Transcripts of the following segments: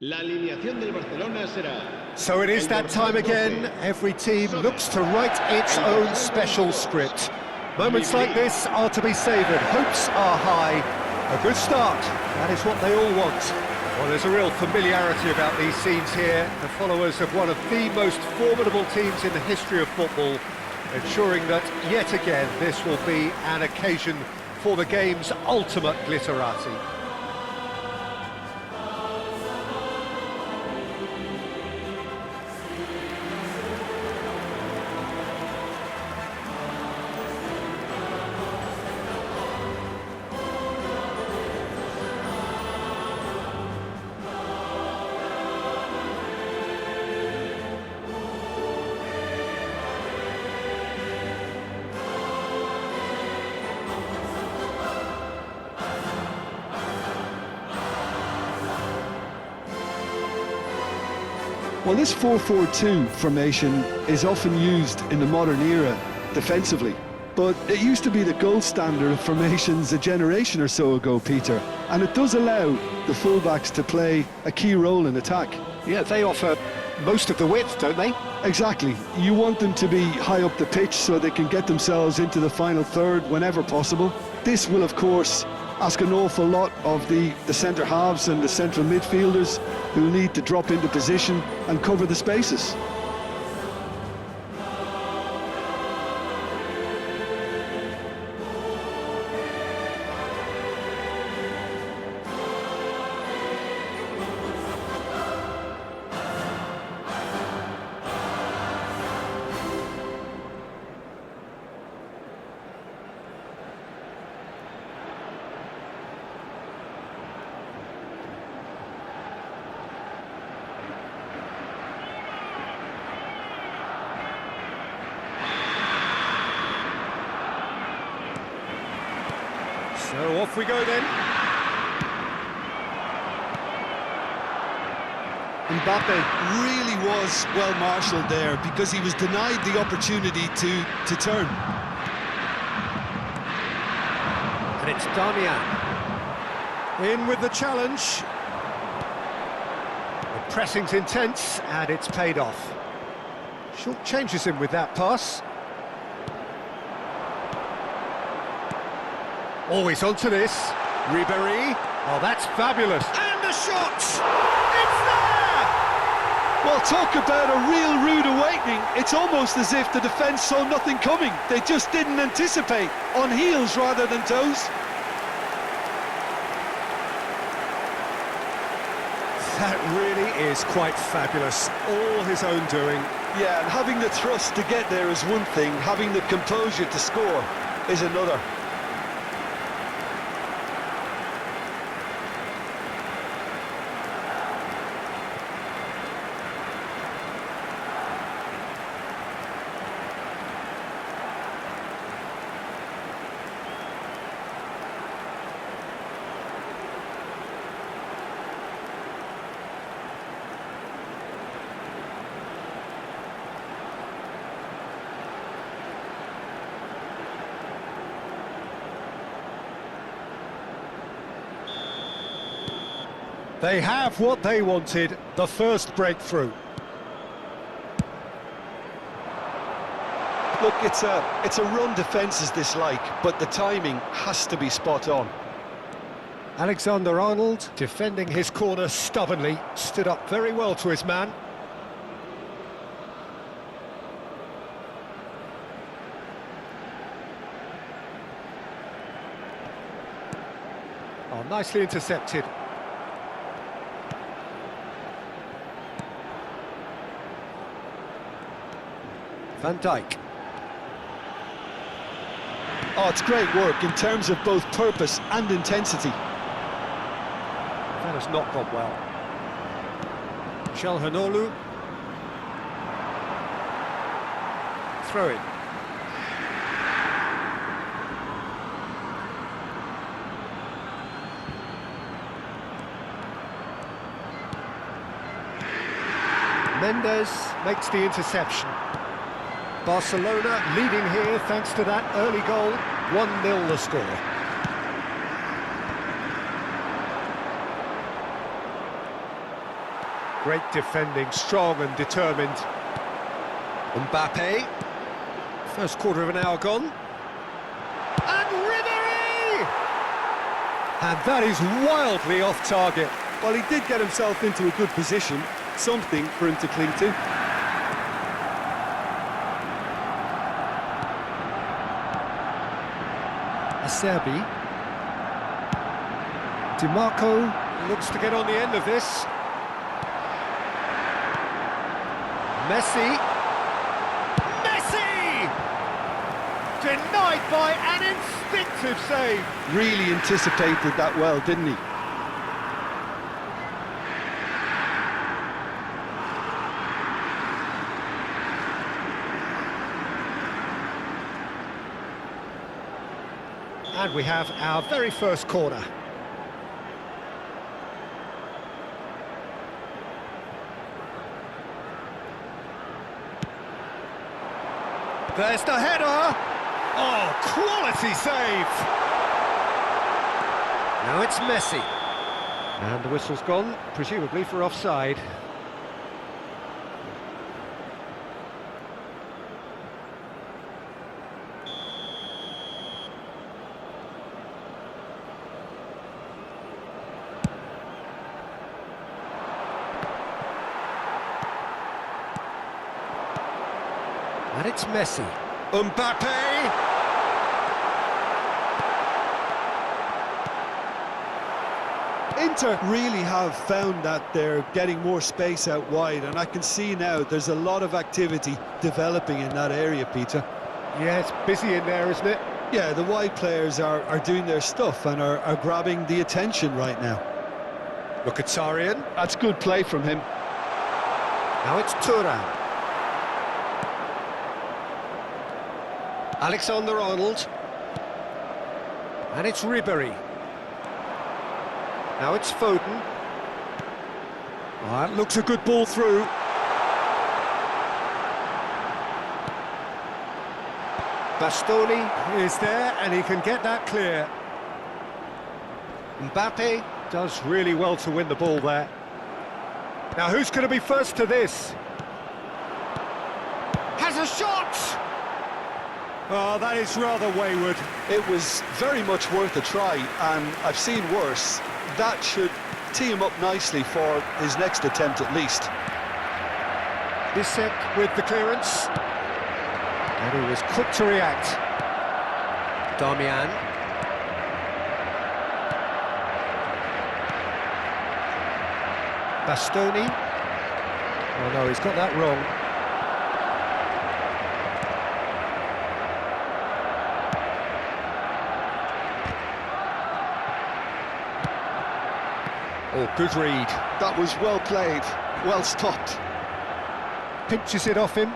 La alineación del Barcelona será... So it is that time again. Every team looks to write its own special script. Moments like this are to be savoured. Hopes are high. A good start. That is what they all want. Well, there's a real familiarity about these scenes here. The followers of one of the most formidable teams in the history of football, ensuring that, yet again, this will be an occasion for the game's ultimate glitterati. Well, this 4-4-2 formation is often used in the modern era defensively, but it used to be the gold standard of formations a generation or so ago, Peter, and it does allow the fullbacks to play a key role in attack. Yeah, they offer most of the width, don't they? Exactly. You want them to be high up the pitch so they can get themselves into the final third whenever possible. This will, of course, ask an awful lot of the centre halves and the central midfielders who need to drop into position and cover the spaces. So off we go then. Mbappe really was well marshalled there because he was denied the opportunity to turn. And it's Damian. In with the challenge. The pressing's intense and it's paid off. Short changes him with that pass. Always onto this. Ribéry. Oh, that's fabulous. And the shot! It's there! Well, talk about a real rude awakening. It's almost as if the defence saw nothing coming. They just didn't anticipate, on heels rather than toes. That really is quite fabulous. All his own doing. Yeah, and having the thrust to get there is one thing, having the composure to score is another. They have what they wanted, the first breakthrough. Look, it's a run defence is this like, but the timing has to be spot on. Alexander-Arnold, defending his corner stubbornly, stood up very well to his man. Oh, nicely intercepted. Van Dijk. Oh, it's great work in terms of both purpose and intensity. That has not gone well. Çalhanoğlu. Throw in. Mendes makes the interception. Barcelona leading here thanks to that early goal. 1-0 the score. Great defending, strong and determined. Mbappe. First quarter of an hour gone. And Ribery! And that is wildly off target. Well, he did get himself into a good position, something for him to cling to. Acerbi. DiMarco looks to get on the end of this. Messi. Messi! Denied by an instinctive save. Really anticipated that well, didn't he? And we have our very first corner. There's the header! Oh, quality save! Now it's Messi. And the whistle's gone, presumably for offside. And it's Messi. Mbappe! Inter really have found that they're getting more space out wide, and I can see now there's a lot of activity developing in that area, Peter. Yeah, it's busy in there, isn't it? Yeah, the wide players are doing their stuff and are grabbing the attention right now. Mkhitaryan. That's good play from him. Now it's Thuram. Alexander-Arnold. And it's Ribery. Now it's Foden. Oh, that looks a good ball through. Bastoni is there and he can get that clear. Mbappe does really well to win the ball there. Now who's going to be first to this? Has a shot! Oh, that is rather wayward. It was very much worth a try, and I've seen worse. That should tee him up nicely for his next attempt at least. Bissek with the clearance. And he was quick to react. Darmian. Bastoni. Oh no, he's got that wrong. Oh, good read. That was well played, well stopped. Pinches it off him.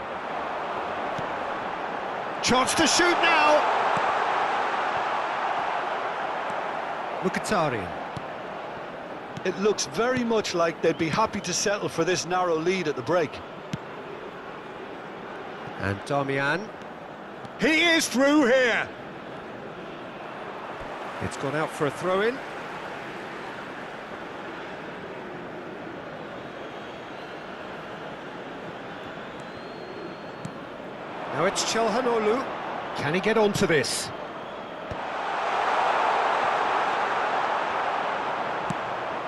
Chance to shoot now! Mkhitaryan. It looks very much like they'd be happy to settle for this narrow lead at the break. And Darmian. He is through here! It's gone out for a throw-in. Now it's Çalhanoğlu. Can he get onto this?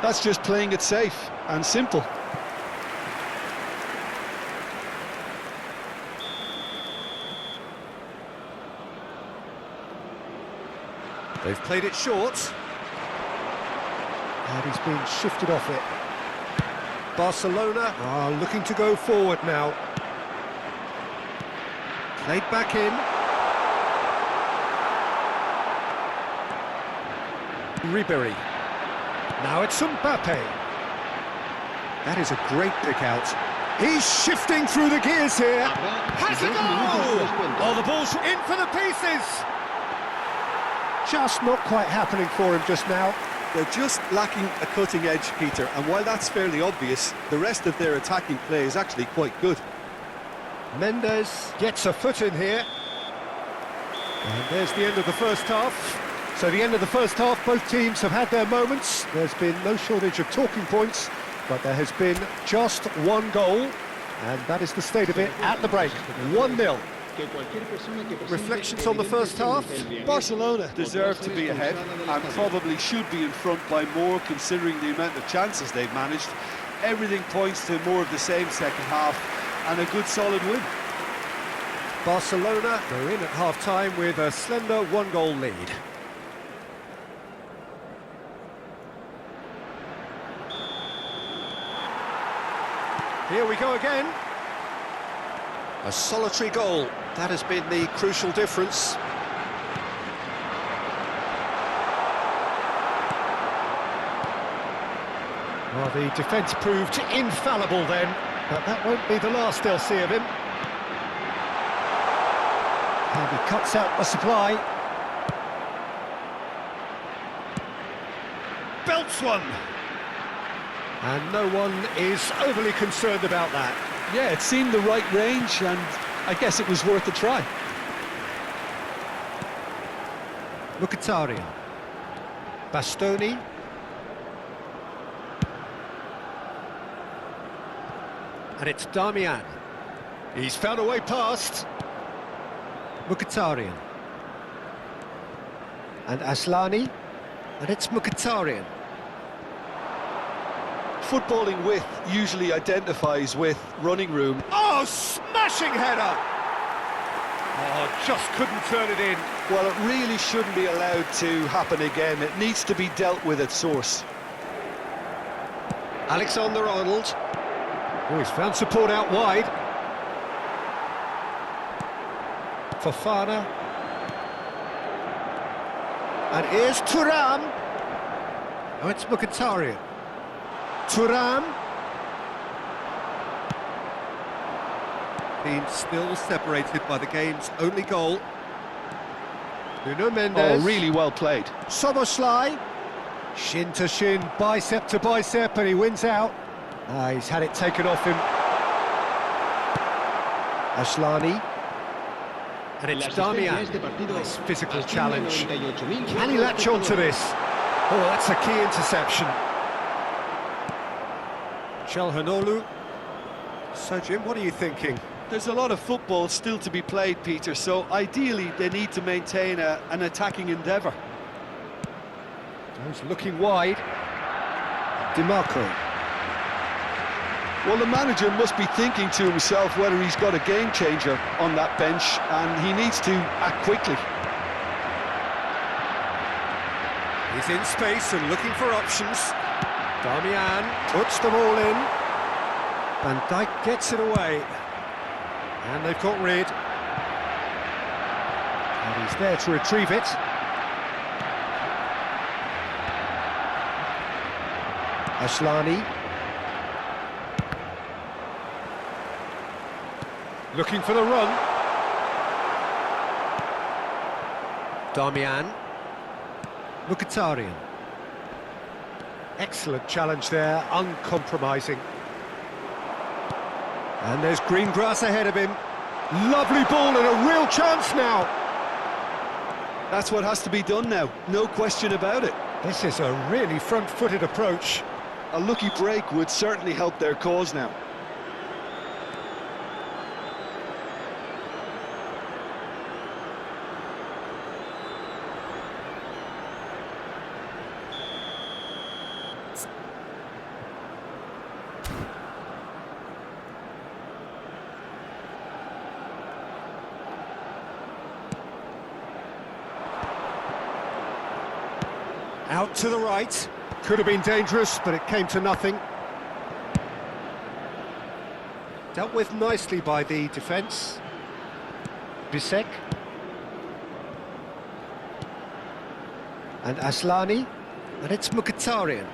That's just playing it safe and simple. They've played it short. And he's been shifted off it. Barcelona are looking to go forward now. Played back in. Ribery. Now it's Mbappe. That is a great pick out. He's shifting through the gears here. Has a goal! Oh, the ball's in for the pieces. Just not quite happening for him just now. They're just lacking a cutting edge, Peter, and while that's fairly obvious, the rest of their attacking play is actually quite good. Mendes gets a foot in here. And there's the end of the first half. So the end of the first half, both teams have had their moments. There's been no shortage of talking points. but there has been just one goal, and that is the state of it at the break. 1-0. Reflections on the first half? Barcelona deserve to be ahead and probably should be in front by more, considering the amount of chances they've managed. Everything points to more of the same second half and a good solid win. Barcelona are in at half-time with a slender one-goal lead. Here we go again. A solitary goal. That has been the crucial difference. Well, the defence proved infallible then, but that won't be the last they'll see of him. And he cuts out the supply. Belts one! And no one is overly concerned about that. Yeah, it seemed the right range, and I guess it was worth a try. Mkhitaryan. Bastoni. And it's Darmian. He's found a way past. Mkhitaryan. And Aslani. And it's Mkhitaryan. Footballing width usually identifies with running room. Oh, smashing header! Oh, just couldn't turn it in. Well, it really shouldn't be allowed to happen again. It needs to be dealt with at source. Alexander-Arnold. Oh, he's found support out wide. Fofana. And here's Thuram. Oh, it's Mkhitaryan. Thuram. Being still separated by the game's only goal. Nuno Mendes. Oh, really well played. Soboslai. Shin to shin, bicep to bicep, and he wins out. He's had it taken off him. Aslani. And it's Darmian. Nice physical challenge. Can he latch on to this? Oh, that's a key interception. Çalhanoğlu. So, Jim, what are you thinking? There's a lot of football still to be played, Peter, so ideally they need to maintain an attacking endeavour. He's looking wide. DiMarco. Well, the manager must be thinking to himself whether he's got a game changer on that bench, and he needs to act quickly. He's in space and looking for options. Darmian puts the ball in. Van Dijk gets it away. And they've got rid. And he's there to retrieve it. Aslani. Looking for the run. Darmian. Mkhitaryan. Excellent challenge there, uncompromising. And there's green grass ahead of him. Lovely ball and a real chance now. That's what has to be done now, no question about it. This is a really front-footed approach. A lucky break would certainly help their cause now. Out to the right. Could have been dangerous, but it came to nothing. Dealt with nicely by the defence. Bisek. And Aslani. And it's Mkhitaryan.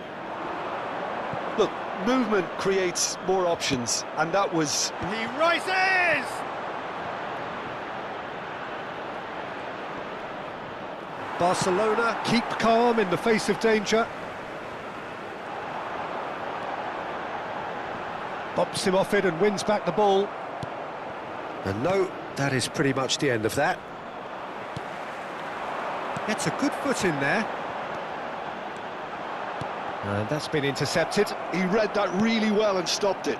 Look, movement creates more options, and that was... He rises! Barcelona keep calm in the face of danger. Bumps him off it and wins back the ball. And no, that is pretty much the end of that. Gets a good foot in there. And that's been intercepted. He read that really well and stopped it.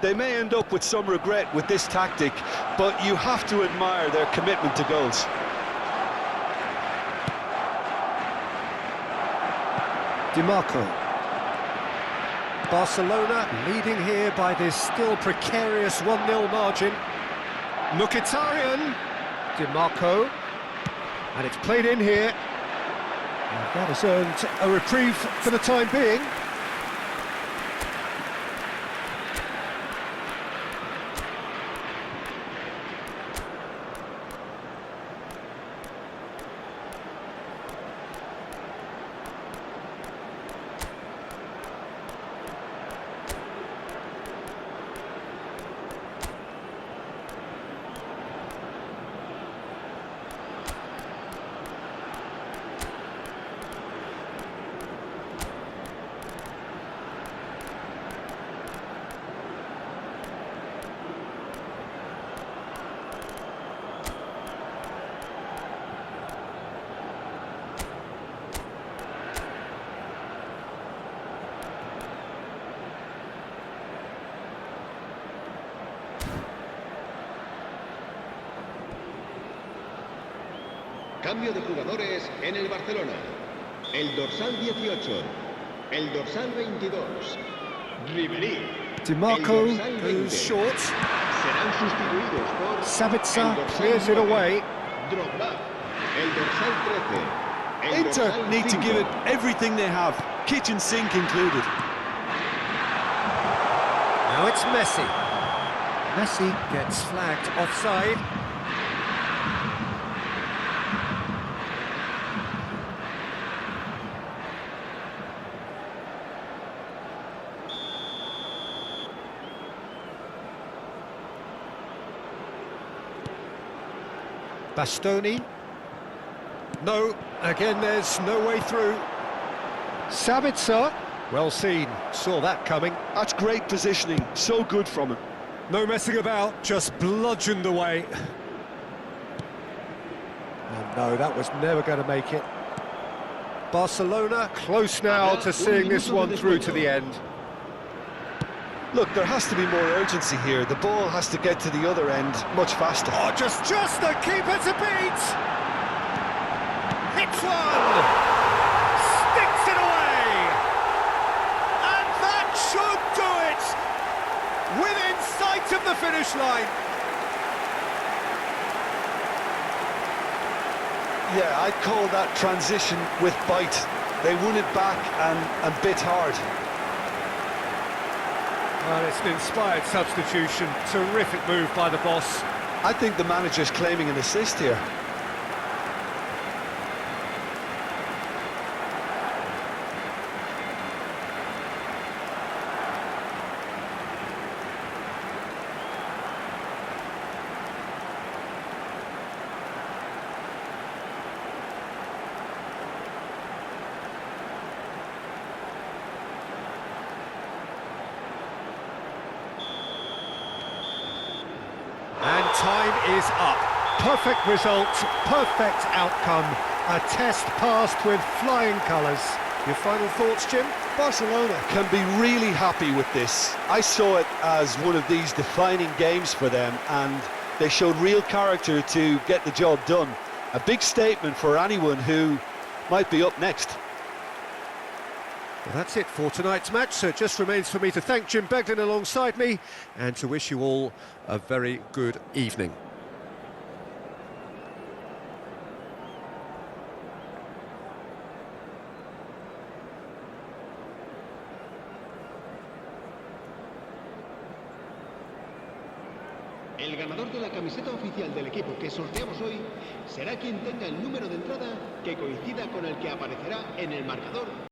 They may end up with some regret with this tactic, but you have to admire their commitment to goals. DiMarco. Barcelona leading here by this still precarious 1-0 margin. Mkhitaryan. DiMarco. And it's played in here. And that has earned a reprieve for the time being. Cambio de jugadores en el Barcelona. El dorsal 18, el dorsal 22, Ribery. DiMarco el dorsal 20. goes short. Serán sustituidos por Sabitzer el dorsal clears it 9, away. Drogba, el dorsal 13. El Inter dorsal need to 5. give it everything they have, kitchen sink included. Now it's Messi. Messi gets flagged offside. Bastoni. No, again there's no way through. Sabitzer. Well seen, saw that coming. That's great positioning, so good from him. No messing about, just bludgeoned away. And no, that was never going to make it. Barcelona close now to seeing this one through to the end. Look, there has to be more urgency here. The ball has to get to the other end much faster. Oh, just the keeper to beat! Hits one! Sticks it away! And that should do it! Within sight of the finish line! Yeah, I'd call that transition with bite. They won it back and bit hard. Well, it's an inspired substitution. Terrific move by the boss. I think the manager's claiming an assist here. And time is up. Perfect result, perfect outcome. A test passed with flying colours. Your final thoughts, Jim? Barcelona can be really happy with this. I saw it as one of these defining games for them, and they showed real character to get the job done. A big statement for anyone who might be up next. Well, that's it for tonight's match, so it just remains for me to thank Jim Beglin alongside me and to wish you all a very good evening. El ganador de la camiseta oficial del equipo que sorteamos hoy será quien tenga el número de entrada que coincida con el que aparecerá en el marcador.